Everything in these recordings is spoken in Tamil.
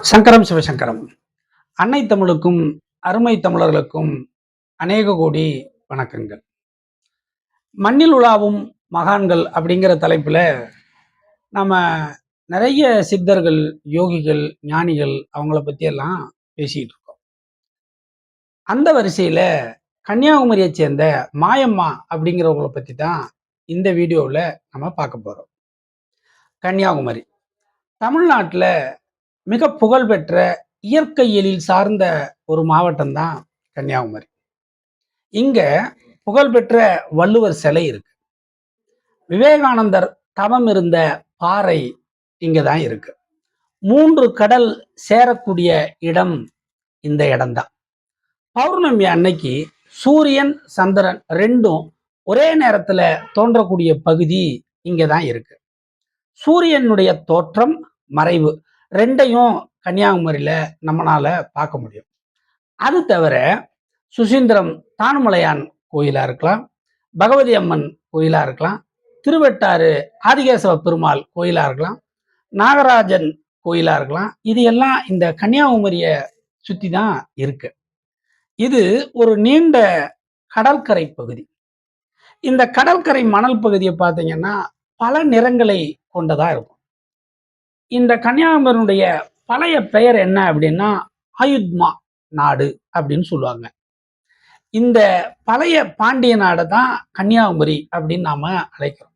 சங்கரம் சிவசங்கரம். அன்னை தமிழுக்கும் அருமை தமிழர்களுக்கும் அநேக கோடி வணக்கங்கள். மண்ணில் உலாவும் மகான்கள் அப்படிங்கிற தலைப்புல நம்ம நிறைய சித்தர்கள், யோகிகள், ஞானிகள் அவங்கள பத்தி எல்லாம் பேசிட்டு இருக்கோம். அந்த வரிசையில கன்னியாகுமரியை சேர்ந்த மாயம்மா அப்படிங்கிறவங்கள பத்தி தான் இந்த வீடியோவில் நம்ம பார்க்க போறோம். கன்னியாகுமரி தமிழ்நாட்டில் மிக புகழ்பெற்ற இயற்கையியலில் சார்ந்த ஒரு மாவட்டம் தான் கன்னியாகுமரி. இங்க புகழ்பெற்ற வள்ளுவர் சிலை இருக்கு. விவேகானந்தர் தவம் இருந்த பாறை இங்க தான் இருக்கு. 3 கடல் சேரக்கூடிய இடம் இந்த இடம்தான். பௌர்ணமி அன்னைக்கு சூரியன் சந்திரன் ரெண்டும் ஒரே நேரத்துல தோன்றக்கூடிய பகுதி இங்க தான் இருக்கு. சூரியனுடைய தோற்றம் மறைவு ரெண்டையும் கன்னியாகுமரியில நம்மளால பார்க்க முடியும். அது தவிர சுசீந்திரம் தானுமலையான் கோயிலா இருக்கலாம், பகவதி அம்மன் கோயிலா இருக்கலாம், திருவெட்டாறு ஆதிகேசவ பெருமாள் கோயிலா இருக்கலாம், நாகராஜன் கோயிலா இருக்கலாம். இது எல்லாம் இந்த கன்னியாகுமரியை சுத்தி தான் இருக்கு. இது ஒரு நீண்ட கடற்கரை பகுதி. இந்த கடற்கரை மணல் பகுதியை பார்த்தீங்கன்னா பல நிறங்களை கொண்டதா இருக்கும். இந்த கன்னியாகுமரியுடைய பழைய பெயர் என்ன அப்படின்னா ஆயுத்மா நாடு அப்படின்னு சொல்லுவாங்க. இந்த பழைய பாண்டிய நாடு தான் கன்னியாகுமரி அப்படின்னு நாம அழைக்கிறோம்.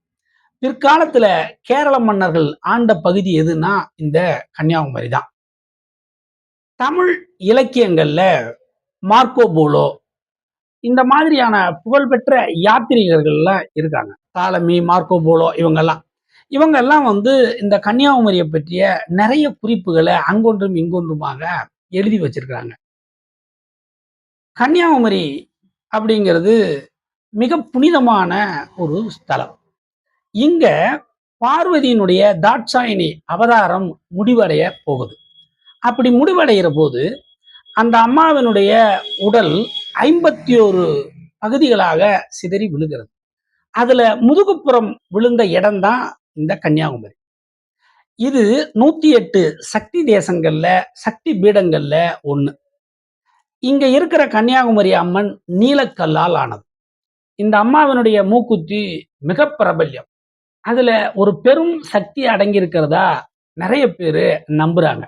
பிற்காலத்துல கேரள மன்னர்கள் ஆண்ட பகுதி எதுனா இந்த கன்னியாகுமரி தான். தமிழ் இலக்கியங்கள்ல மார்க்கோ போலோ இந்த மாதிரியான புகழ்பெற்ற யாத்திரிகர்கள்லாம் இருக்காங்க. தாலமி, மார்க்கோ போலோ இவங்கெல்லாம் இந்த கன்னியாகுமரியை பற்றிய நிறைய குறிப்புகளை அங்கொன்றும் இங்கொன்றுமாக எழுதி வச்சிருக்கிறாங்க. கன்னியாகுமரி அப்படிங்கிறது மிக புனிதமான ஒரு ஸ்தலம். இங்க பார்வதியினுடைய தாட்சாயினி அவதாரம் முடிவடைய போகுது. அப்படி முடிவடைகிற போது அந்த அம்மாவினுடைய உடல் 51 பகுதிகளாக சிதறி விழுகிறது. அதுல முதுகுப்புறம் விழுந்த இடம்தான் இந்த கன்னியாகுமரி. இது 108 சக்தி தேசங்கள்ல சக்தி பீடங்கள்ல ஒண்ணு. இங்க இருக்கிற கன்னியாகுமரி அம்மன் நீலக்கல்லால் ஆனது. இந்த அம்மாவினுடைய மூக்குத்தி மிக பிரபல்யம். அதுல ஒரு பெரும் சக்தி அடங்கி இருக்கிறதா நிறைய பேரு நம்புறாங்க.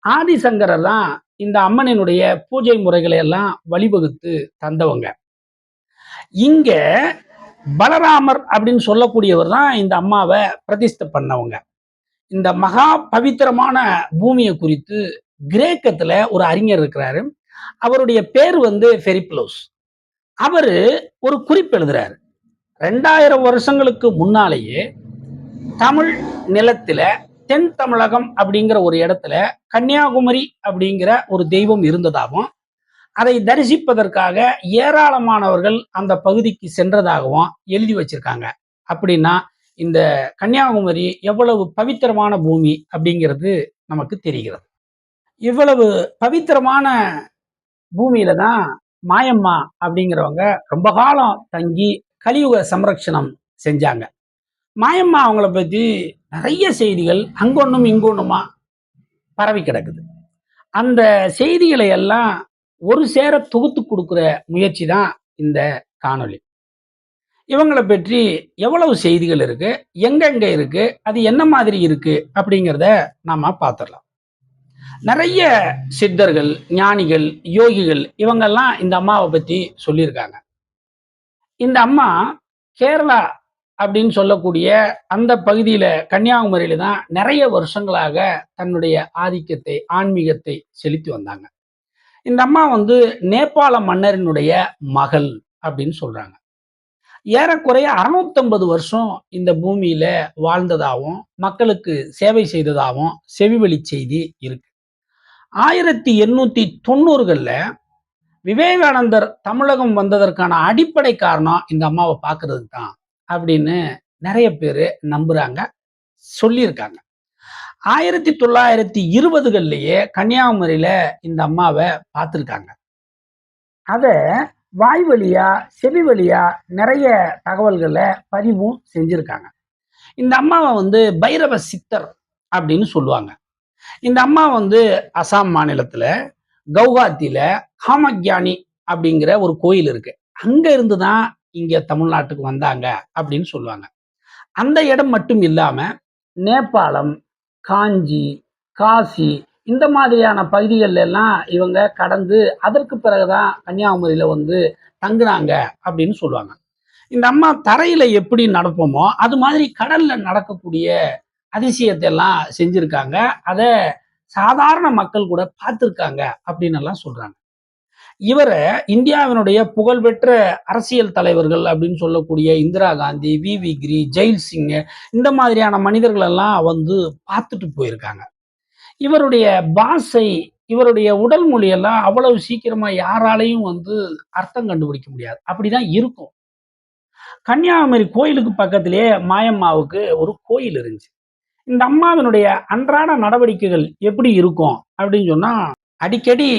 ஆதிசங்கரர் தான் இந்த அம்மனினுடைய பூஜை முறைகளை எல்லாம் வழிவகுத்து தந்தவங்க. இங்க பலராமர் அப்படின்னு சொல்லக்கூடியவர் தான் இந்த அம்மாவை பிரதிஷ்டை பண்ணவங்க. இந்த மகா பவித்திரமான பூமியை குறித்து கிரேக்கத்துல ஒரு அறிஞர் இருக்கிறாரு. அவருடைய பேர் பெரிப்ளோஸ். அவரு ஒரு குறிப்பு எழுதுறாரு. 2000 வருஷங்களுக்கு முன்னாலேயே தமிழ் நிலத்துல தென் தமிழகம் அப்படிங்கிற ஒரு இடத்துல கன்னியாகுமரி அப்படிங்கிற ஒரு தெய்வம் இருந்ததாகவும் அதை தரிசிப்பதற்காக ஏராளமானவர்கள் அந்த பகுதிக்கு சென்றதாகவும் எழுதி வச்சிருக்காங்க. அப்படின்னா இந்த கன்னியாகுமரி எவ்வளவு பவித்திரமான பூமி அப்படிங்கிறது நமக்கு தெரிகிறது. இவ்வளவு பவித்திரமான பூமியில தான் மாயம்மா அப்படிங்கிறவங்க ரொம்ப காலம் தங்கி கலியுக சம்ரட்சணம் செஞ்சாங்க. மாயம்மா அவங்கள பத்தி நிறைய செய்திகள் அங்கொன்னும் இங்கொன்னுமா பரவி கிடக்குது. அந்த செய்திகளை எல்லாம் ஒரு சேர தொகுத்து கொடுக்கிற முயற்சி தான் இந்த காணொளி. இவங்களை பற்றி எவ்வளவு செய்திகள் இருக்கு, எங்கெங்க இருக்கு, அது என்ன மாதிரி இருக்கு அப்படிங்கிறத நாம பார்த்துடலாம். நிறைய சித்தர்கள், ஞானிகள், யோகிகள் இவங்கெல்லாம் இந்த அம்மாவை பற்றி சொல்லியிருக்காங்க. இந்த அம்மா கேரளா அப்படின்னு சொல்லக்கூடிய அந்த பகுதியில கன்னியாகுமரியில தான் நிறைய வருஷங்களாக தன்னுடைய ஆதிக்கத்தை, ஆன்மீகத்தை செலுத்தி வந்தாங்க. இந்த அம்மா நேபாள மன்னரினுடைய மகள் அப்படின்னு சொல்றாங்க. ஏறக்குறைய 650 வருஷம் இந்த பூமியில வாழ்ந்ததாகவும் மக்களுக்கு சேவை செய்ததாகவும் செவிவழி செய்தி இருக்கு. 1890கள்ல விவேகானந்தர் தமிழகம் வந்ததற்கான அடிப்படை காரணம் இந்த அம்மாவை பார்க்கறது தான் அப்படின்னு நிறைய பேர் நம்புறாங்க, சொல்லியிருக்காங்க. 1920கள்லயே கன்னியாகுமரியில இந்த அம்மாவை பார்த்துருக்காங்க. அத வாய் வழியா செவி வழியா நிறைய தகவல்களை பதிவும் செஞ்சிருக்காங்க. இந்த அம்மாவை பைரவ சித்தர் அப்படின்னு சொல்லுவாங்க. இந்த அம்மா வந்து அசாம் மாநிலத்துல கவுஹாத்தில காமக்யானி அப்படிங்கிற ஒரு கோயில் இருக்கு. அங்க இருந்து தான் இங்க தமிழ்நாட்டுக்கு வந்தாங்க அப்படின்னு சொல்லுவாங்க. அந்த இடம் மட்டும் இல்லாம நேபாளம், காஞ்சி, காசி இந்த மாதிரியான பகுதிகள்ல எல்லாம் இவங்க கடந்து அதற்கு பிறகுதான் கன்னியாகுமரியில வந்து தங்குனாங்க அப்படின்னு சொல்லுவாங்க. இந்த அம்மா தரையில எப்படி நடப்போமோ அது மாதிரி கடல்ல நடக்கக்கூடிய அதிசயத்தை எல்லாம் செஞ்சிருக்காங்க. அத சாதாரண மக்கள் கூட பார்த்திருக்காங்க அப்படின்னு எல்லாம் சொல்றாங்க. இவர இந்தியாவினுடைய புகழ்பெற்ற அரசியல் தலைவர்கள் அப்படின்னு சொல்லக்கூடிய இந்திரா காந்தி, வி.வி. கிரி, ஜெயில் சிங் இந்த மாதிரியான மனிதர்கள் எல்லாம் வந்து பார்த்துட்டு போயிருக்காங்க. இவருடைய பாஷை, இவருடைய உடல் மொழி எல்லாம் அவ்வளவு சீக்கிரமா யாராலையும் வந்து அர்த்தம் கண்டுபிடிக்க முடியாது. அப்படிதான் இருக்கும். கன்னியாகுமரி கோயிலுக்கு பக்கத்திலேயே மாயம்மாவுக்கு ஒரு கோயில் இருந்துச்சு. இந்த அம்மாவினுடைய அன்றாட நடவடிக்கைகள் எப்படி இருக்கும் அப்படின்னு சொன்னா, அடிக்கடி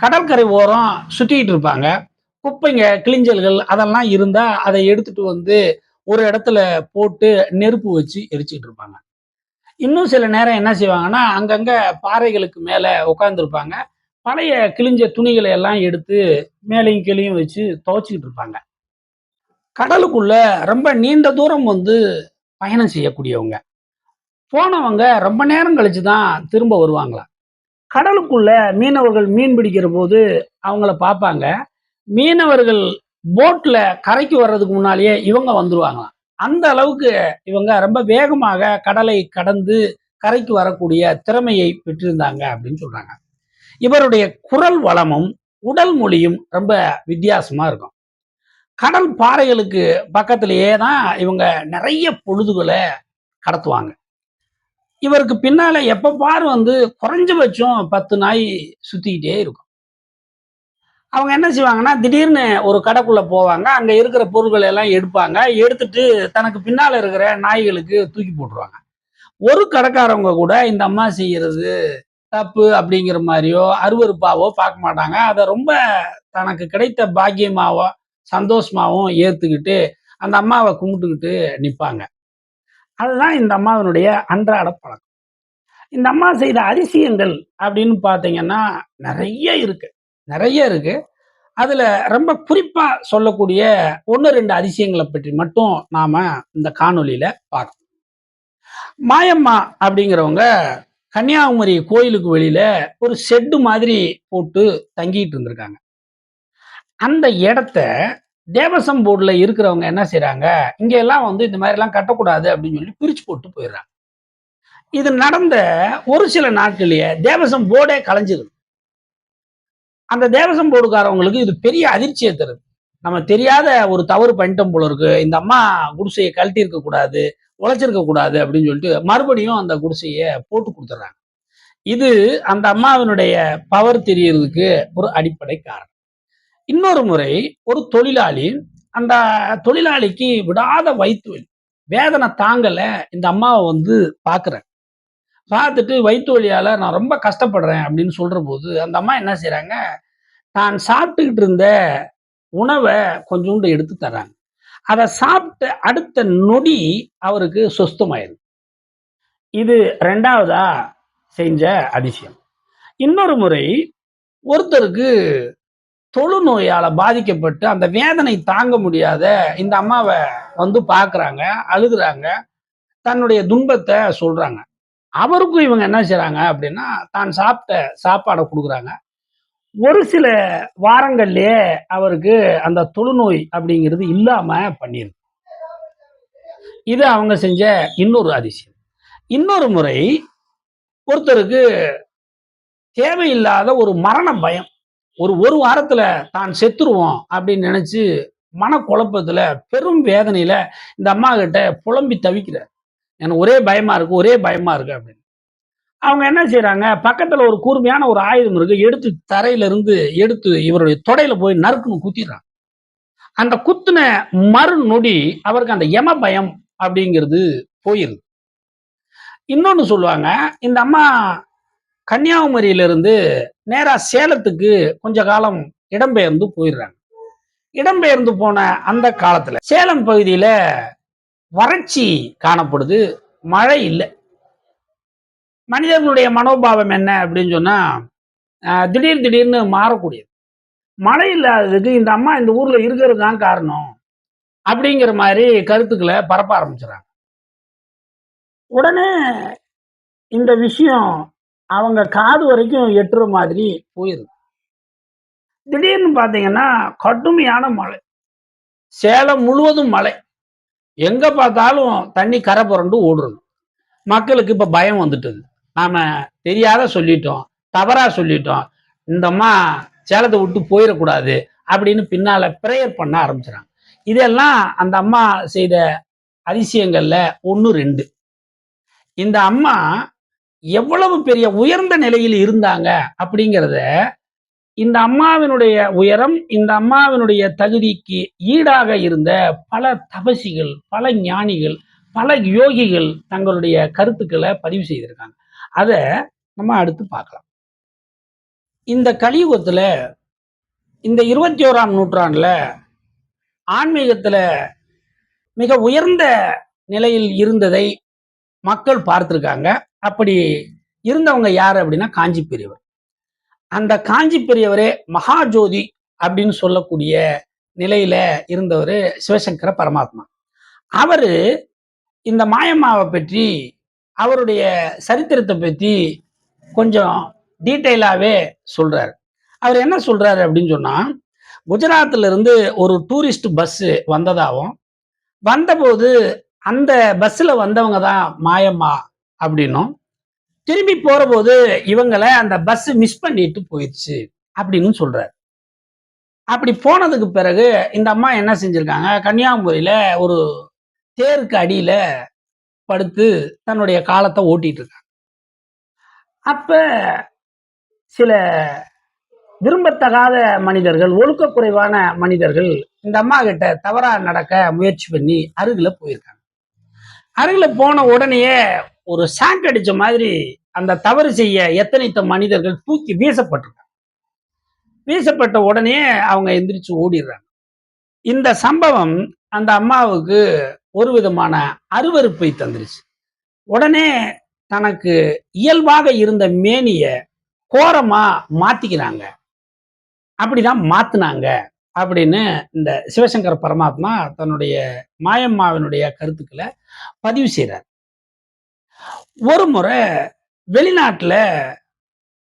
கடற்கரை ஓரம் சுத்திட்டு இருப்பாங்க. குப்பைங்க, கிளிஞ்சல்கள் அதெல்லாம் இருந்தா அதை எடுத்துட்டு வந்து ஒரு இடத்துல போட்டு நெருப்பு வச்சு எரிச்சுட்டு இருப்பாங்க. இன்னும் சில நேரம் என்ன செய்வாங்கன்னா, அங்கங்க பாறைகளுக்கு மேல உட்கார்ந்திருப்பாங்க. பழைய கிழிஞ்ச துணிகளை எல்லாம் எடுத்து மேலேயும் கீழயும் வச்சு துவைச்சுக்கிட்டு இருப்பாங்க. கடலுக்குள்ள ரொம்ப நீண்ட தூரம் வந்து பயணம் செய்யக்கூடியவங்க. போனவங்க ரொம்ப நேரம் கழிச்சு தான் திரும்ப வருவாங்களாம். கடலுக்குள்ள மீனவர்கள் மீன் பிடிக்கிற போது அவங்கள பார்ப்பாங்க. மீனவர்கள் போட்ல கரைக்கு வர்றதுக்கு முன்னாலேயே இவங்க வந்துருவாங்களாம். அந்த அளவுக்கு இவங்க ரொம்ப வேகமாக கடலை கடந்து கரைக்கு வரக்கூடிய திறமையை பெற்றிருந்தாங்க அப்படின்னு சொல்றாங்க. இவருடைய குரல் வளமும், உடல் மொழியும் ரொம்ப வித்தியாசமா இருக்கும். கடல் பாறைகளுக்கு பக்கத்திலேயே தான் இவங்க நிறைய பொழுதுகளை கடத்துவாங்க. இவருக்கு பின்னால எப்ப பாரு வந்து குறைஞ்சபட்சம் 10 நாய் சுத்திக்கிட்டே இருக்கும். அவங்க என்ன செய்வாங்கன்னா, திடீர்னு ஒரு கடைக்குள்ள போவாங்க. அங்க இருக்கிற பொருட்கள எல்லாம் எடுப்பாங்க. எடுத்துட்டு தனக்கு பின்னால இருக்கிற நாய்களுக்கு தூக்கி போட்டுருவாங்க. ஒரு கடைக்காரவங்க கூட இந்த அம்மா செய்யறது தப்பு அப்படிங்கிற மாரியோ, அருவருப்பாவோ பார்க்க மாட்டாங்க. அத ரொம்ப தனக்கு கிடைத்த பாக்கியமாவோ, சந்தோஷமாவும் ஏத்துக்கிட்டு, அந்த அம்மாவ கும்பிட்டுக்கிட்டு நிப்பாங்க. அதுதான் இந்த அம்மாவினுடைய அன்றாட பழக்கம். இந்த அம்மா செய்த அதிசயங்கள் அப்படின்னு பார்த்தீங்கன்னா, நெறைய இருக்கு. நெறைய இருக்கு. அதுல ரொம்ப குறிப்பா சொல்லக்கூடிய 1, 2 அதிசயங்கள பற்றி மட்டும் நாம இந்த காணொளியில பார்க்கலாம். மாயம்மா அப்படிங்கிறவங்க கன்னியாகுமரி கோயிலுக்கு வெளியில ஒரு ஷெட் மாதிரி போட்டு தங்கிட்டு இருந்திருக்காங்க. அந்த இடத்த தேவசம் போர்டுல இருக்கிறவங்க என்ன செய்றாங்க, இங்க எல்லாம் வந்து இந்த மாதிரி எல்லாம் கட்டக்கூடாது அப்படின்னு சொல்லி பிரிச்சு போட்டு போயிடுறாங்க. இது நடந்த ஒரு சில நாட்கள்லயே தேவசம் போர்டே கலைஞ்சிருது. அந்த தேவசம் போர்டுக்காரவங்களுக்கு இது பெரிய அதிர்ச்சியை தருது. நம்ம தெரியாத ஒரு தவறு பண்ணிட்டோம் போல இருக்கு. இந்த அம்மா குடிசையை கழட்டி இருக்க கூடாது, உழைச்சிருக்க கூடாது அப்படின்னு சொல்லிட்டு மறுபடியும் அந்த குடிசையை போட்டு கொடுத்துட்றாங்க. இது அந்த அம்மாவினுடைய பவர் தெரியறதுக்கு ஒரு அடிப்படை காரணம். இன்னொரு முறை ஒரு தொழிலாளி, அந்த தொழிலாளிக்கு விடாத வயிற்று வலி. வேதனை தாங்கல. இந்த அம்மாவை வந்து பார்க்குறேன். பார்த்துட்டு வயிற்று வலியால நான் ரொம்ப கஷ்டப்படுறேன் அப்படின்னு சொல்றபோது, அந்த அம்மா என்ன செய்றாங்க, தான் சாப்பிட்டுக்கிட்டு இருந்த உணவ கொஞ்சூண்டு எடுத்து தர்றாங்க. அத சாப்பிட்ட அடுத்த நொடி அவருக்கு சொஸ்தமாயிருது. இது 2வதா செஞ்ச அதிசயம். இன்னொரு முறை ஒருத்தருக்கு தொழுநோயால பாதிக்கப்பட்டு அந்த வேதனை தாங்க முடியாத இந்த அம்மாவ வந்து பார்க்குறாங்க, அழுகுறாங்க, தன்னுடைய துன்பத்த சொல்றாங்க. அவருக்கும் இவங்க என்ன செய்றாங்க அப்படின்னா, தான் சாப்பிட்ட சாப்பாட குடுக்குறாங்க. ஒரு சில வாரங்கள்லயே அவருக்கு அந்த தொழுநோய் அப்படிங்கிறது இல்லாம பண்ணிருது. இது அவங்க செஞ்ச இன்னொரு அதிசயம். இன்னொரு முறை ஒருத்தருக்கு தேவையில்லாத ஒரு மரண பயம். ஒரு வாரத்துல தான் செத்துருவோம் அப்படின்னு நினைச்சு மனக்குழப்பத்துல பெரும் வேதனையில இந்த அம்மா கிட்ட புலம்பி தவிக்கிறார். எனக்கு ஒரே பயமா இருக்கு, ஒரே பயமா இருக்கு அப்படின்னு. அவங்க என்ன செய்றாங்க, பக்கத்துல ஒரு கூர்மையான ஒரு ஆயுதம் இருக்கு. எடுத்து தரையில இருந்து எடுத்து இவருடைய தொடையில போய் நறுக்குன்னு குத்திடுறாங்க. அந்த குத்துன மறுநொடி அவருக்கு அந்த யம பயம் அப்படிங்கிறது போயிருது. இன்னொன்னு சொல்லுவாங்க, இந்த அம்மா கன்னியாகுமரியிலிருந்து நேரா சேலத்துக்கு கொஞ்ச காலம் இடம்பெயர்ந்து போயிடுறாங்க. இடம்பெயர்ந்து போன அந்த காலத்துல சேலம் பகுதியில வறட்சி காணப்படுது. மழை இல்ல. மனிதர்களுடைய மனோபாவம் என்ன அப்படின்னு சொன்னா, திடீர் திடீர்னு மாறக்கூடியது. மழை இல்லாததுக்கு இந்த அம்மா இந்த ஊர்ல இருக்கிறது தான் காரணம். அப்படிங்கிற மாரி கருத்துக்கள பரப்ப ஆரம்பிச்சுடுறாங்க. உடனே இந்த விஷயம் அவங்க காது வரைக்கும் எட்டுற மாதிரி போயிருது. திடீர்னு பார்த்தீங்கன்னா, கடுமையான மழை. சேலம் முழுவதும் மழை. எங்க பார்த்தாலும் தண்ணி கரை புரண்டு ஓடுறது. மக்களுக்கு இப்ப பயம் வந்துட்டது. நாம தெரியாத சொல்லிட்டோம். தவறா சொல்லிட்டோம். இந்த அம்மா சேலத்த விட்டு போயிறக்கூடாது அப்படின்னு பின்னால பிரேயர் பண்ண ஆரம்பிச்சுறாங்க. இதெல்லாம் அந்த அம்மா செய்த அதிசயங்கள்ல 1, 2. இந்த அம்மா எவ்வளவு பெரிய உயர்ந்த நிலையில் இருந்தாங்க அப்படிங்கிறத, இந்த அம்மாவினுடைய உயரம், இந்த அம்மாவினுடைய தகுதிக்கு ஈடாக இருந்த பல தபசிகள், பல ஞானிகள், பல யோகிகள் தங்களுடைய கருத்துக்கள பதிவு செய்திருக்காங்க. அத நம்ம அடுத்து பார்க்கலாம். இந்த கலியுகத்துல, இந்த 21ஆம் நூற்றாண்டுல ஆன்மீகத்துல மிக உயர்ந்த நிலையில் இருந்ததை மக்கள் பார்த்திருக்காங்க. அப்படி இருந்தவங்க யாரு அப்படின்னா, காஞ்சி பெரியவர். அந்த காஞ்சி பெரியவரே மகாஜோதி அப்படின்னு சொல்லக்கூடிய நிலையில இருந்தவரு சிவசங்கர பரமாத்மா. அவரு இந்த மாயம்மாவ பற்றி, அவருடைய சரித்திரத்த பத்தி கொஞ்சம் டீட்டெயிலாவே சொல்றாரு. அவர் என்ன சொல்றாரு அப்படின்னு சொன்னா, குஜராத்ல இருந்து ஒரு டூரிஸ்ட் பஸ் வந்ததாவும், வந்தபோது அந்த பஸ்ல வந்தவங்க தான் மாயம்மா அப்படின்னும், திரும்பி போறபோது இவங்கள அந்த பஸ் மிஸ் பண்ணிட்டு போயிடுச்சு அப்படின்னு சொல்றாரு. அப்படி போனதுக்கு பிறகு இந்த அம்மா என்ன செஞ்சிருக்காங்க, கன்னியாகுமரியில ஒரு தேருக்கு அடியில படுத்து தன்னுடைய காலத்த ஓட்டிட்டு இருக்காங்க. அப்ப சில விரும்பத்தகாத மனிதர்கள், ஒழுக்க குறைவான மனிதர்கள் இந்த அம்மா கிட்ட தவறா நடக்க முயற்சி பண்ணி அருகில போயிருக்காங்க. அருகில போன உடனேயே ஒரு ஷாக் அடிச்ச மாதிரி அந்த தவறு செய்ய எத்தனைத்த மனிதர்கள் தூக்கி வீசப்பட்டிருக்காங்க. வீசப்பட்ட உடனே அவங்க எந்திரிச்சு ஓடிடுறாங்க. இந்த சம்பவம் அந்த அம்மாவுக்கு ஒரு விதமான அருவருப்பை தந்துருச்சு. உடனே தனக்கு இயல்பாக இருந்த மேனிய கோரமா மாத்திக்கிறாங்க. அப்படிதான் மாத்துனாங்க அப்படின்னு இந்த சிவசங்கர பரமாத்மா தன்னுடைய மாயம்மாவினுடைய கருத்துக்களை பதிவு செய்றார். ஒரு முறை வெளிநாட்டுல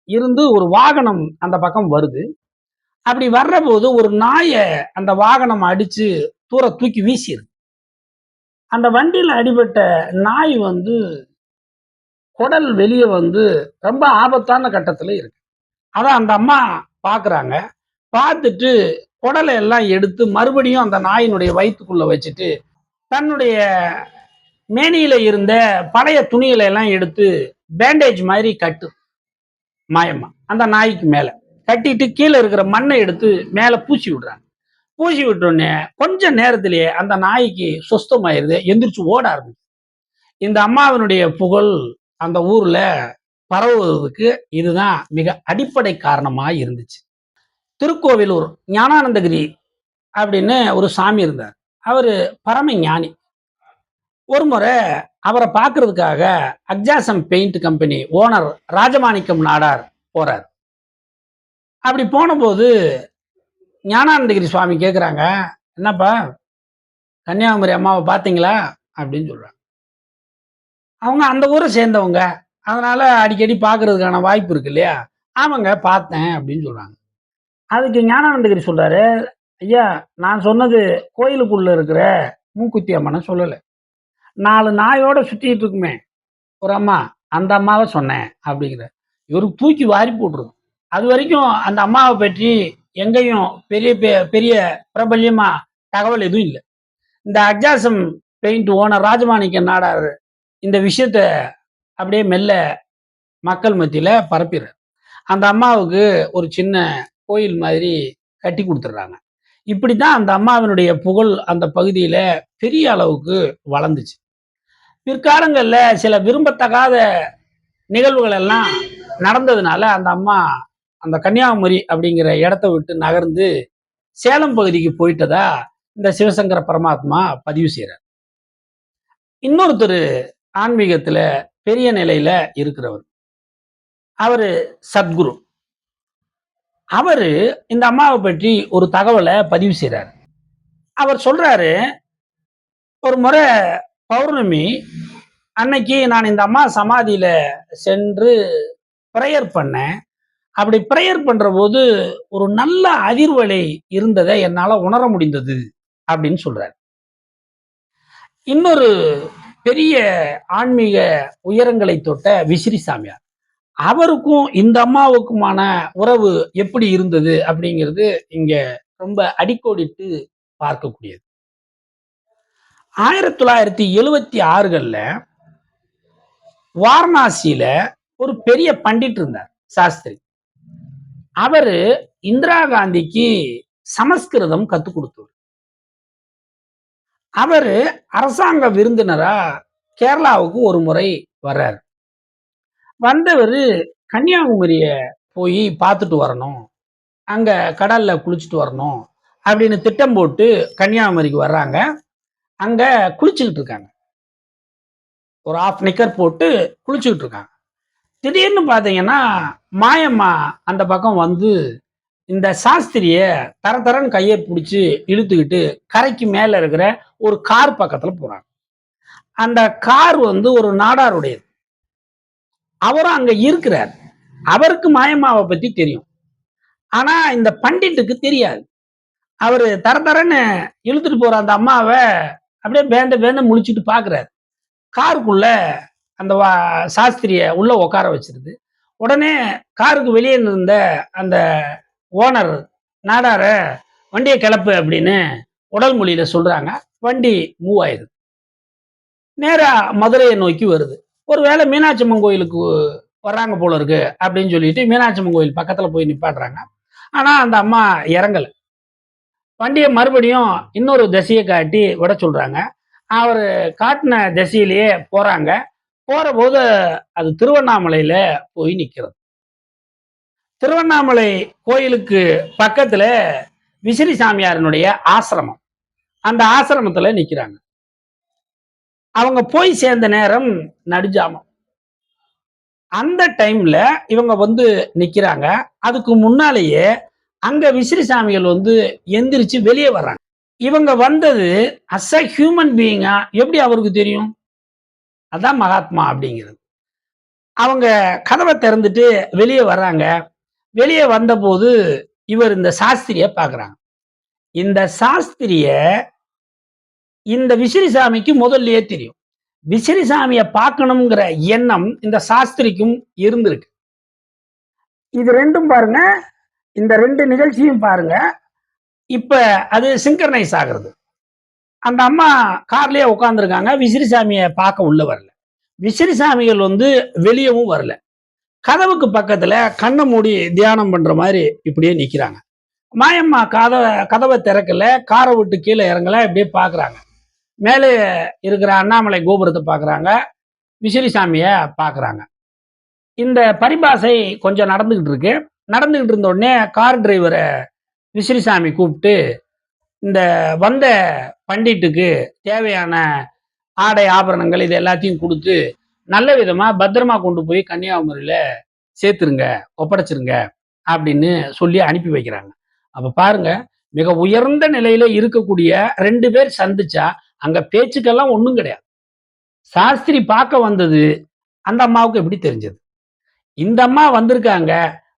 இருந்து ஒரு வாகனம் அந்த பக்கம் வருது. அப்படி வர்றபோது ஒரு நாய அந்த வாகனம் அடிச்சு தூர தூக்கி வீசிருது. அந்த வண்டியில அடிபட்ட நாய் குடல் வெளிய ரொம்ப ஆபத்தான கட்டத்துல இருக்கு. அத அந்த அம்மா பார்க்குறாங்க. பார்த்துட்டு குடலை எல்லாம் எடுத்து மறுபடியும் அந்த நாயினுடைய வயித்துக்குள்ள வச்சுட்டு, தன்னுடைய மேனியில இருந்த பழைய துணிகளை எல்லாம் எடுத்து பேண்டேஜ் மாதிரி கட்டு மாயம்மா அந்த நாய்க்கு மேல. கட்டிட்டு கீழே இருக்கிற மண்ணை எடுத்து மேல பூசி விடுறாங்க. பூசி விட்டோடனே கொஞ்ச நேரத்திலேயே அந்த நாய்க்கு சுஸ்தமாயிருது. எந்திரிச்சு ஓட ஆரம்பிச்சு. இந்த அம்மாவினுடைய புகழ் அந்த ஊர்ல பரவுவதற்கு இதுதான் மிக அடிப்படை காரணமா இருந்துச்சு. திருக்கோவிலூர் ஞானானந்தகிரி அப்படின்னு ஒரு சாமி இருந்தார். அவரு பரம ஞானி. ஒரு முறை அவரை பார்க்கறதுக்காக அக்ஜாசம் paint company owner Rajamanickam Nadar போறார். அப்படி போனபோது ஞானானந்தகிரி சுவாமி கேட்குறாங்க, என்னப்பா கன்னியாகுமரி அம்மாவை பார்த்தீங்களா அப்படின்னு சொல்றாங்க. அவங்க அந்த ஊரை சேர்ந்தவங்க, அதனால அடிக்கடி பார்க்கறதுக்கான வாய்ப்பு இருக்கு இல்லையா? ஆமாங்க பார்த்தேன் அப்படின்னு சொல்றாங்க. அதுக்கு ஞானானந்தகிரி சொல்றாரு, ஐயா நான் சொன்னது கோயிலுக்குள்ள இருக்கிற மூக்குத்தி அம்மனை சொல்லல. 4 நாயோட சுத்திட்டு இருக்குமே ஒரு அம்மா, அந்த அம்மாவை சொன்னேன் அப்படிங்கிறார். இவருக்கு தூக்கி வாரி போட்டுருது. அது வரைக்கும் அந்த அம்மாவை பற்றி எங்கேயும் பெரிய பெரிய பிரபல்யமா தகவல் எதுவும் இல்லை. இந்த அக்ஜாசம் பெயிண்ட் ஓனர் ராஜமாணிக்க நாடார் இந்த விஷயத்த அப்படியே மெல்ல மக்கள் மத்தியில பரப்பிடுறார். அந்த அம்மாவுக்கு ஒரு சின்ன கோயில் மாதிரி கட்டி கொடுத்துட்றாங்க. இப்படித்தான் அந்த அம்மாவினுடைய புகழ் அந்த பகுதியில பெரிய அளவுக்கு வளர்ந்துச்சு. பிற்காலங்கள்ல சில விரும்பத்தகாத நிகழ்வுகள் எல்லாம் நடந்ததுனால அந்த அம்மா அந்த கன்னியாகுமரி அப்படிங்கிற இடத்த விட்டு நகர்ந்து சேலம் பகுதிக்கு போயிட்டதா இந்த சிவசங்கர பரமாத்மா பதிவு செய்றார். இன்னொருத்தர் ஆன்மீகத்துல பெரிய நிலையில இருக்கிறவர். அவரு சத்குரு. அவரு இந்த அம்மாவை பற்றி ஒரு தகவலை பதிவு செய்றாரு. அவர் சொல்றாரு, ஒரு முறை பௌர்ணமி அன்னைக்கு நான் இந்த அம்மா சமாதியில சென்று பிரேயர் பண்ணேன். அப்படி பிரேயர் பண்றபோது ஒரு நல்ல அதிர்வலை இருந்ததை என்னால உணர முடிந்தது அப்படின்னு சொல்றாரு. இன்னொரு பெரிய ஆன்மீக உயரங்களை தொட்ட விசிறி சாமியார். அவருக்கும் இந்த அம்மாவுக்குமான உறவு எப்படி இருந்தது அப்படிங்கிறது இங்க ரொம்ப அடிக்கோடிட்டு பார்க்கக்கூடியது. 1976கள்ல வாரணாசியில ஒரு பெரிய பண்டிட் இருந்தார், சாஸ்திரி. அவரு இந்திரா காந்திக்கு சமஸ்கிருதம் கத்துக் கொடுத்தவர். அவரு அரசாங்க விருந்தினரா கேரளாவுக்கு ஒரு முறை வர்றாரு. வந்தவரு கன்னியாகுமரிய போய் பார்த்துட்டு வரணும், அங்க கடல்ல குளிச்சுட்டு வரணும் அப்படின்னு திட்டம் போட்டு கன்னியாகுமரிக்கு வர்றாங்க. அங்க குளிச்சுக்கிட்டு இருக்காங்க. ஒரு ஹாஃப் நிக்கர் போட்டு குளிச்சுக்கிட்டு இருக்காங்க. திடீர்னு பார்த்தீங்கன்னா, மாயம்மா அந்த பக்கம் வந்து இந்த சாஸ்திரிய தர தரன்னு கையை பிடிச்சு இழுத்துக்கிட்டு கரைக்கு மேல இருக்கிற ஒரு கார் பக்கத்துல போறாங்க. அந்த கார் வந்து ஒரு நாடாருடையது. அவரும் அங்க இருக்கிறார். அவருக்கு மாயம்மாவை பத்தி தெரியும். ஆனா இந்த பண்டிட்டுக்கு தெரியாது. அவரு தர தரன்னு இழுத்துட்டு போற அந்த அம்மாவை அப்படியே பேந்த பேந்த முழிச்சுட்டு பாக்குறாரு. காருக்குள்ள அந்த சாஸ்திரிய உள்ள உட்கார வச்சிருது. உடனே காருக்கு வெளியே இருந்த அந்த ஓனர் நாடார வண்டியை கிளப்பு அப்படின்னு உடல் மொழியில சொல்றாங்க. வண்டி மூவ் ஆயிருது. நேரா மதுரையை நோக்கி வருது. ஒருவேளை மீனாட்சி அம்மன் கோயிலுக்கு வர்றாங்க போல இருக்கு அப்படின்னு சொல்லிட்டு மீனாட்சி அம்மன் கோயில் பக்கத்துல போய் நிப்பாட்டுறாங்க. ஆனா அந்த அம்மா இறங்கல. வண்டியை மறுபடியும் இன்னொரு திசையை காட்டி விட சொல்றாங்க. அவரு காட்டின திசையிலேயே போறாங்க. போற போது அது திருவண்ணாமலையில போய் நிக்கிறது. திருவண்ணாமலை கோயிலுக்கு பக்கத்துல விசிறி சாமியாரனுடைய ஆசிரமம். அந்த ஆசிரமத்துல நிக்கிறாங்க. அவங்க போய் சேர்ந்த நேரம் நடுஜாமம். அந்த டைம்ல இவங்க வந்து நிக்கிறாங்க. அதுக்கு முன்னாலேயே அங்க விசிறி சாமிகள் வந்து எந்திரிச்சு வெளியே வர்றாங்க. இவங்க வந்தது அஸ் அ ஹியூமன் பீயிங்கா எப்படி அவருக்கு தெரியும்? அதான் மகாத்மா அப்படிங்கிறது. அவங்க கதவை திறந்துட்டு வெளியே வர்றாங்க. வெளியே வந்தபோது இவர் இந்த சாஸ்திரிய பார்க்குறாங்க. இந்த சாஸ்திரிய இந்த விசிறி சாமிக்கு முதல்லயே தெரியும். விசிறி சாமியை பார்க்கணுங்கிற எண்ணம் இந்த சாஸ்திரிக்கும் இருந்திருக்கு. இது ரெண்டும் பாருங்க, இந்த ரெண்டு நிகழ்ச்சியும் பாருங்க. இப்ப அது சிங்கர்னைஸ் ஆகிறது. அந்த அம்மா கார்லயே உட்கார்ந்துருக்காங்க. விசிறி சாமியை பார்க்க உள்ள வரல. விசிறி சாமிகள் வந்து வெளியவும் வரல. கதவுக்கு பக்கத்துல கண்ணை மூடி தியானம் பண்ற மாதிரி இப்படியே நிக்கிறாங்க. மாயம்மா கதவை திறக்கல, காரை விட்டு கீழே இறங்கல, இப்படியே பாக்குறாங்க. மேலே இருக்கிற அண்ணாமலை கோபுரத்தை பாக்குறாங்க, விசிறி சாமிய பாக்குறாங்க. இந்த பரிபாசை கொஞ்சம் நடந்துகிட்டு இருக்கு. நடந்துகிட்டு இருந்த உடனே கார் டிரைவரை விசிறி சாமி கூப்பிட்டு இந்த வந்த பண்டிட்டுக்கு தேவையான ஆடை ஆபரணங்கள் இது எல்லாத்தையும் கொடுத்து நல்ல விதமா பத்திரமா கொண்டு போய் கன்னியாகுமரியில சேர்த்துருங்க, ஒப்படைச்சிருங்க அப்படின்னு சொல்லி அனுப்பி வைக்கிறாங்க. அப்ப பாருங்க, மிக உயர்ந்த நிலையில இருக்கக்கூடிய 2 பேர் சந்திச்சா அங்க பேச்சுக்கெல்லாம் ஒண்ணும் கிடையாது. சாஸ்திரி பார்க்க வந்தது அந்த அம்மாவுக்கு எப்படி தெரிஞ்சது? இந்த அம்மா வந்திருக்காங்க,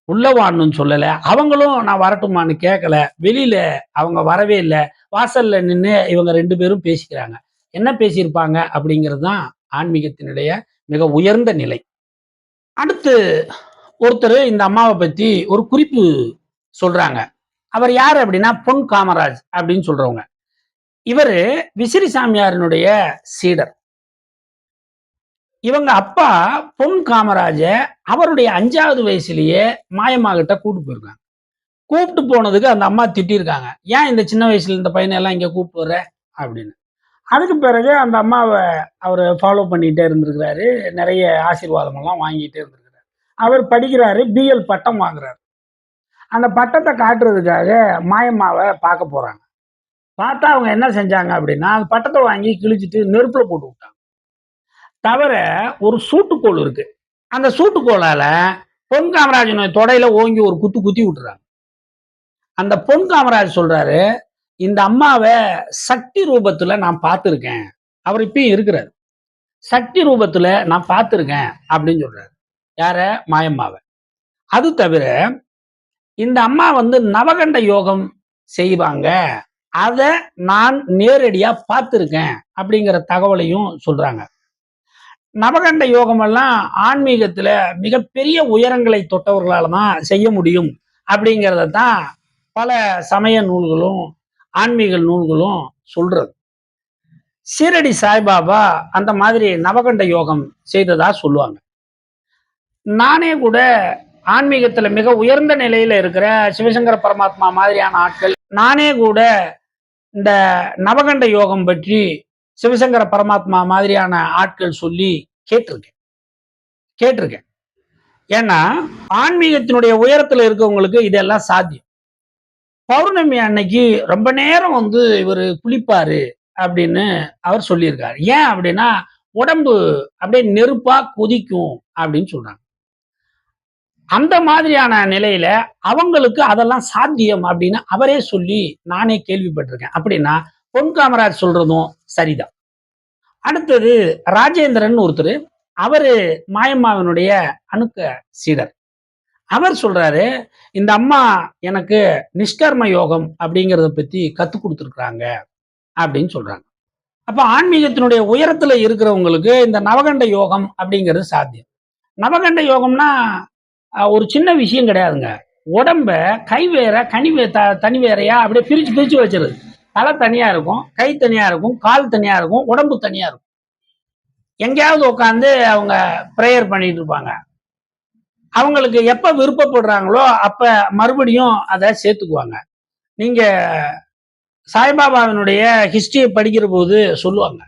உள்ள வான்னு சொல்லல. அவங்களும் நான் வரட்டுமான்னு கேட்கல. வெளியில அவங்க வரவே இல்லை. வாசல்ல நின்று இவங்க 2 பேரும் பேசிக்கிறாங்க. என்ன பேசியிருப்பாங்க அப்படிங்கிறது தான் ஆன்மீகத்தினுடைய மிக உயர்ந்த நிலை. அடுத்து ஒருத்தர் இந்த அம்மாவை பத்தி ஒரு குறிப்பு சொல்றாங்க. அவர் யாரு அப்படின்னா பொன் காமராஜ் அப்படின்னு சொல்றவங்க. இவரு விசிறி சாமியாரினுடைய சீடர். இவங்க அப்பா பொன் காமராஜ அவருடைய 5வது வயசுலயே மாயம்மா கிட்ட கூட்டு போயிருக்காங்க. கூப்பிட்டு போனதுக்கு அந்த அம்மா திட்டிருக்காங்க. ஏன் இந்த சின்ன வயசுல இந்த பையனை எல்லாம் இங்க கூப்பிட்டு வர்ற அப்படின்னு. அதுக்கு பிறகு அந்த அம்மாவை அவர் ஃபாலோ பண்ணிட்டே இருந்திருக்கிறாரு. நிறைய ஆசீர்வாதம் எல்லாம் வாங்கிட்டே இருந்திருக்கிறாரு. அவர் படிக்கிறாரு, பிஎல் பட்டம் வாங்குறாரு. அந்த பட்டத்தை காட்டுறதுக்காக மாயம்மாவை பார்க்க போறாங்க. பார்த்தா அவங்க என்ன செஞ்சாங்க அப்படின்னா, அந்த பட்டத்தை வாங்கி கிழிச்சிட்டு நெருப்புல போட்டு விட்டாங்க. தவிர ஒரு சூட்டுக்கோள் இருக்கு. அந்த சூட்டுக்கோளால பொன் காமராஜனுடைய தொடையில ஓங்கி ஒரு குத்து குத்தி விட்டுறாங்க. அந்த பொன் காமராஜ் சொல்றாரு, இந்த அம்மாவை சக்தி ரூபத்துல நான் பார்த்திருக்கேன். அவர் இப்பயும் இருக்கிறார். சக்தி ரூபத்துல நான் பார்த்திருக்கேன் அப்படின்னு சொல்றாரு. யார? மாயம்மாவ. அது தவிர இந்த அம்மா நவகண்ட யோகம் செய்வாங்க. அத நான் நேரடியா பார்த்திருக்கேன் அப்படிங்கிற தகவலையும் சொல்றாங்க. நவகண்ட யோகம் எல்லாம் ஆன்மீகத்துல மிகப்பெரிய உயரங்களை தொட்டவர்களால தான் செய்ய முடியும் அப்படிங்கிறத தான் பல சமய நூல்களும் ஆன்மீக நூல்களும் சொல்றது. சீரடி சாய்பாபா அந்த மாதிரி நவகண்ட யோகம் செய்ததா சொல்லுவாங்க. நானே கூட ஆன்மீகத்துல மிக உயர்ந்த நிலையில இருக்கிற சிவசங்கர பரமாத்மா மாதிரியான ஆட்கள், நானே கூட இந்த நவகண்ட யோகம் பற்றி சிவசங்கர பரமாத்மா மாதிரியான ஆட்கள் சொல்லி கேட்டிருக்கேன். ஏன்னா ஆன்மீகத்தினுடைய உயரத்துல இருக்கவங்களுக்கு இதெல்லாம் சாத்தியம். பௌர்ணமி அன்னைக்கு ரொம்ப நேரம் இவர் குளிப்பாரு அப்படின்னு அவர் சொல்லியிருக்காரு. ஏன் அப்படின்னா உடம்பு அப்படியே நெருப்பா கொதிக்கும் அப்படின்னு சொல்றாங்க. அந்த மாதிரியான நிலையில அவங்களுக்கு அதெல்லாம் சாத்தியம் அப்படின்னு அவரே சொல்லி நானே கேள்விப்பட்டிருக்கேன். அப்படின்னா பொன் காமராஜ் சொல்றதும் சரிதான். அடுத்தது ராஜேந்திரன் ஒருத்தர், அவரு மாயம்மாவினுடைய அணுக்க சீடர். அவர் சொல்றாரு, இந்த அம்மா எனக்கு நிஷ்கர்ம யோகம் அப்படிங்கிறத பத்தி கத்து கொடுத்துருக்காங்க அப்படின்னு சொல்றாங்க. அப்ப ஆன்மீகத்தினுடைய உயரத்துல இருக்கிறவங்களுக்கு இந்த நவகண்ட யோகம் அப்படிங்கிறது சாத்தியம். நவகண்ட யோகம்னா ஒரு சின்ன விஷயம் கிடையாதுங்க. உடம்ப கை வேற தனி வேறையா அப்படியே பிரிச்சு பிரிச்சு வச்சிருது. தலை தனியா இருக்கும், கை தனியா இருக்கும், கால் தனியா இருக்கும், உடம்பு தனியா இருக்கும். எங்கேயாவது உட்காந்து அவங்க பிரேயர் பண்ணிட்டு இருப்பாங்க. அவங்களுக்கு எப்ப விருப்பப்படுறாங்களோ அப்ப மறுபடியும் அதை சேர்த்துக்குவாங்க. நீங்க சாய்பாபாவினுடைய ஹிஸ்டரியை படிக்கிற போது சொல்லுவாங்க,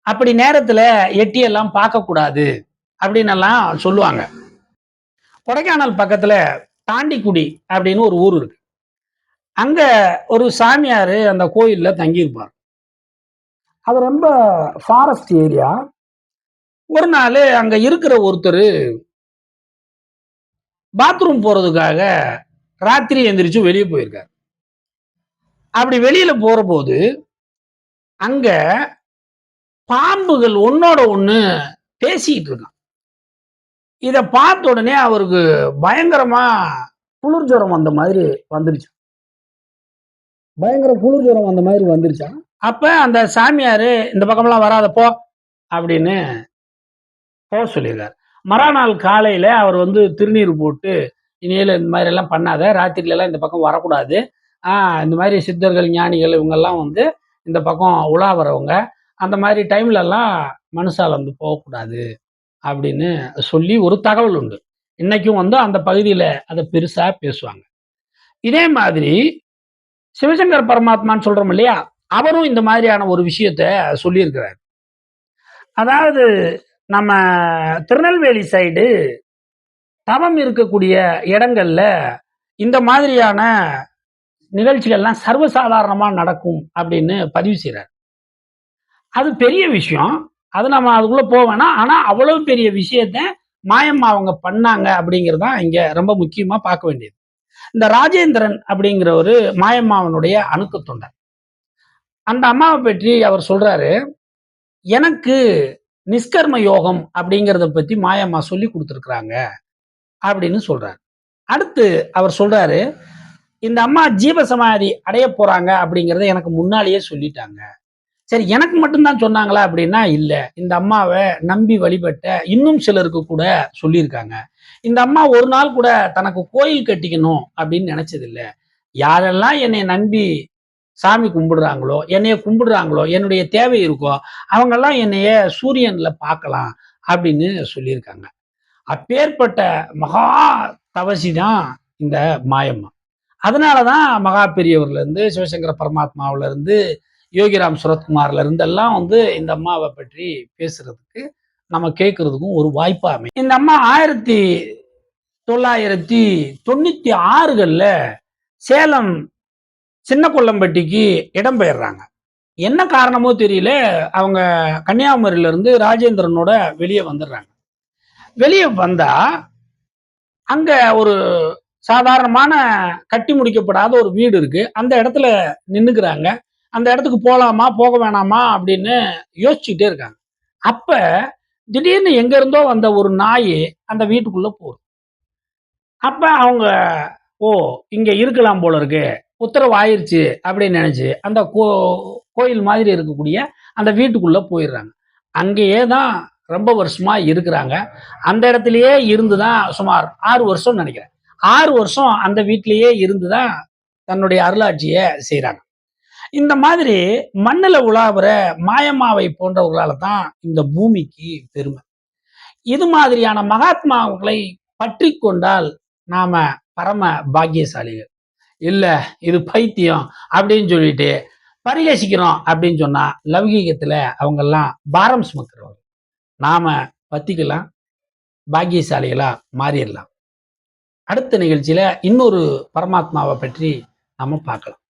அப்படி நேரத்துல எட்டியெல்லாம் பார்க்க கூடாது அப்படின்னு எல்லாம் சொல்லுவாங்க. கொடைக்கானல் பக்கத்துல தாண்டிக்குடி அப்படின்னு ஒரு ஊர் இருக்கு. அங்க ஒரு சாமியாரு அந்த கோயில்ல தங்கியிருப்பார். அது ரொம்ப ஃபாரஸ்ட் ஏரியா. ஒரு நாள் அங்க இருக்கிற ஒருத்தர் பாத்ரூம் போறதுக்காக ராத்திரி எந்திரிச்சு வெளியே போயிருக்காரு. அப்படி வெளியில போற போது அங்க பாம்புகள் ஒன்னோட ஒண்ணு பேசிட்டு இருக்கான். இத பார்த்த உடனே அவருக்கு பயங்கரமா குளிர் ஜுரம் வந்த மாதிரி வந்துருச்சு. பயங்கர குளிர் ஜுரம் வந்த மாதிரி வந்துருச்சா. அப்ப அந்த சாமியாரு இந்த பக்கம்லாம் வராத போ அப்படின்னு போக சொல்லியிருக்காரு. மறுநாள் காலையில அவர் திருநீர் போட்டு, இனிமேல் இந்த மாதிரி எல்லாம் பண்ணாத, ராத்திரில எல்லாம் இந்த பக்கம் வரக்கூடாது. இந்த மாதிரி சித்தர்கள் ஞானிகள் இவங்கெல்லாம் இந்த பக்கம் உலா வரவங்க, அந்த மாதிரி டைம்ல எல்லாம் மனுஷால் போகக்கூடாது அப்படின்னு சொல்லி ஒரு தகவல் உண்டு. இன்னைக்கும் அந்த பகுதியில அதை பெருசா பேசுவாங்க. இதே மாதிரி சிவசங்கர் பரமாத்மான்னு சொல்றோம் இல்லையா, அவரும் இந்த மாதிரியான ஒரு விஷயத்த சொல்லியிருக்கிறார். அதாவது நம்ம திருநெல்வேலி சைடு தவம் இருக்கக்கூடிய இடங்கள்ல இந்த மாதிரியான நிகழ்ச்சிகள்லாம் சர்வசாதாரணமா நடக்கும் அப்படின்னு பதிவு செய்றார். அது பெரிய விஷயம். அது நம்ம அதுக்குள்ள போவேனா, ஆனா அவ்வளவு பெரிய விஷயத்த மாயம்மா அவங்க பண்ணாங்க அப்படிங்கிறது தான் இங்க ரொம்ப முக்கியமா பார்க்க வேண்டியது. இந்த ராஜேந்திரன் அப்படிங்கிறவரு மாயம்மாவனுடைய அணுக்க தொண்டர். அந்த அம்மாவை பற்றி அவர் சொல்றாரு, எனக்கு நிஷ்கர்ம யோகம் அப்படிங்கிறத பத்தி மாயம்மா சொல்லி கொடுத்துருக்குறாங்க அப்படின்னு சொல்றாரு. அடுத்து அவர் சொல்றாரு, இந்த அம்மா ஜீவசமாதி அடைய போறாங்க அப்படிங்கிறத எனக்கு முன்னாலேயே சொல்லிட்டாங்க. சரி, எனக்கு மட்டும்தான் சொன்னாங்களா அப்படின்னா இல்ல. இந்த அம்மாவை நம்பி வழிபட்ட இன்னும் சிலருக்கு கூட சொல்லியிருக்காங்க. இந்த அம்மா ஒரு நாள் கூட தனக்கு கோயில் கட்டிக்கணும் அப்படின்னு நினைச்சதில்ல. யாரெல்லாம் என்னை நம்பி சாமி கும்பிடுறாங்களோ, என்னைய கும்பிடுறாங்களோ, என்னுடைய தேவை இருக்கோ, அவங்கெல்லாம் என்னைய சூரியன்ல பார்க்கலாம் அப்படின்னு சொல்லியிருக்காங்க. அப்பேற்பட்ட மகா தவசி தான் இந்த மாயம்மா. அதனாலதான் மகா பெரியவர்ல இருந்து, சிவசங்கர பரமாத்மாவில இருந்து, யோகிராம் சுரத்குமார்ல இருந்து எல்லாம் இந்த அம்மாவை பற்றி பேசுறதுக்கு நம்ம கேட்கறதுக்கும் ஒரு வாய்ப்பா அமையும். இந்த அம்மா 1996கள்ல சேலம் சின்ன கொல்லம்பட்டிக்கு இடம்பெயர்றாங்க. என்ன காரணமோ தெரியல, அவங்க கன்னியாகுமரியிலிருந்து ராஜேந்திரனோட வெளிய வந்துடுறாங்க. வெளிய வந்தா, அங்க ஒரு சாதாரணமான கட்டி முடிக்கப்படாத ஒரு வீடு இருக்கு. அந்த இடத்துல நின்னுக்குறாங்க. அந்த இடத்துக்கு போலாமா? போக வேணாமா? அப்படின்னு யோசிச்சுக்கிட்டே இருக்காங்க. அப்ப திடீர்னு எங்க இருந்தோ வந்த ஒரு நாயி அந்த வீட்டுக்குள்ள போகுது. அப்ப அவங்க, "ஓ! இங்க இருக்கலாம் போல இருக்கு. உத்தரவு ஆயிருச்சு." அப்படின்னு நெனச்சு, அந்த கோயில் மாதிரி இருக்கக்கூடிய அந்த வீட்டுக்குள்ள போயிர்றாங்க. அங்கேயே தான் ரொம்ப வருஷமா இருக்குறாங்க. அந்த இடத்திலேயே இருந்து தான் சுமார் 6 வருஷம்னு நெனைக்கிறேன். 6 வருஷம் அந்த வீட்டிலேயே இருந்து தான் தன்னுடைய அருளாட்சிய செய்றாங்க. இந்த மாதிரி மண்ணுல உலாவுற மாயமாவை போன்றவர்களால தான் இந்த பூமிக்கு பெருமை. இது மாதிரியான மகாத்மாக்களை பற்றிக் கொண்டால் நாம பரம பாக்கியசாலிகள். இல்ல இது பைத்தியம் அப்படின்னு சொல்லிட்டு பரிகசிக்கிறோம் அப்படின்னு சொன்னா லௌகீகத்துல அவங்கெல்லாம் பாரம் சுமக்கிறவங்க. நாம பத்திக்கலாம், பாக்கியசாலிகளா மாறிடலாம். அடுத்த நிகழ்ச்சியில இன்னொரு பரமாத்மாவை பற்றி நாம பார்க்கலாம்.